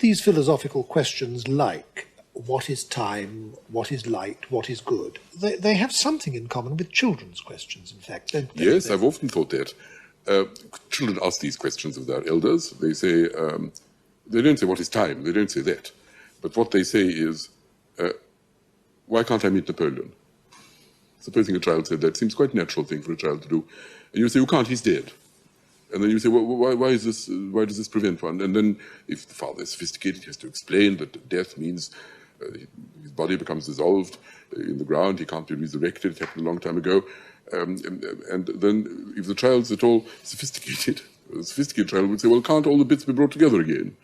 these philosophical questions like what is time, what is light, what is good, they have something in common with children's questions, in fact, don't they? Yes, I've often thought that. Children ask these questions of their elders. They say, they don't say what is time, they don't say that. But what they say is, why can't I meet Napoleon? Supposing a child said that, seems quite a natural thing for a child to do. And you say, you can't, he's dead. And then you say, well, why does this prevent one? And then if the father is sophisticated, he has to explain that death means his body becomes dissolved in the ground, he can't be resurrected, it happened a long time ago. And then if the child's at all sophisticated, a sophisticated child would say, well, can't all the bits be brought together again?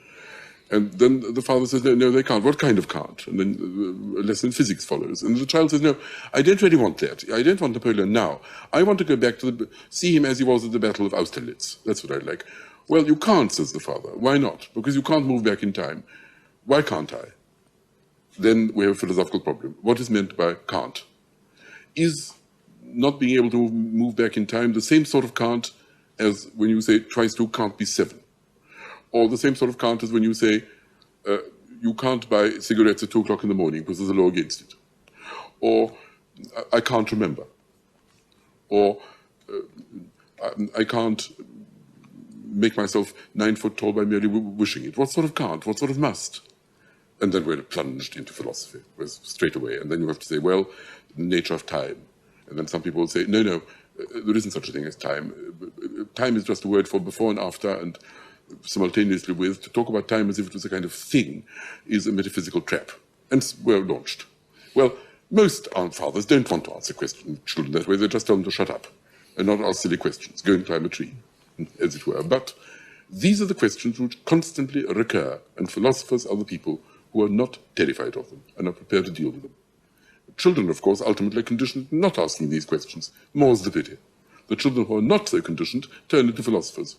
And then the father says, no, they can't. What kind of can't? And then a lesson in physics follows. And the child says, no, I don't really want that. I don't want Napoleon now. I want to go back to see him as he was at the Battle of Austerlitz. That's what I'd like. Well, you can't, says the father. Why not? Because you can't move back in time. Why can't I? Then we have a philosophical problem. What is meant by can't? Is not being able to move back in time the same sort of can't as when you say twice 2 can't be 7? Or the same sort of can't as when you say you can't buy cigarettes at 2 o'clock in the morning because there's a law against it. Or I can't remember. Or I can't make myself 9 foot tall by merely wishing it. What sort of can't? What sort of must? And then we're plunged into philosophy straight away. And then you have to say, well, the nature of time. And then some people will say, no, there isn't such a thing as time. Time is just a word for before and after, and simultaneously with. To talk about time as if it was a kind of thing is a metaphysical trap. And we're launched. Well, most fathers don't want to answer questions children that way. They just tell them to shut up and not ask silly questions. Go and climb a tree, as it were. But these are the questions which constantly recur, and philosophers are the people who are not terrified of them and are prepared to deal with them. Children, of course, ultimately are conditioned not asking these questions. More's the pity. The children who are not so conditioned turn into philosophers.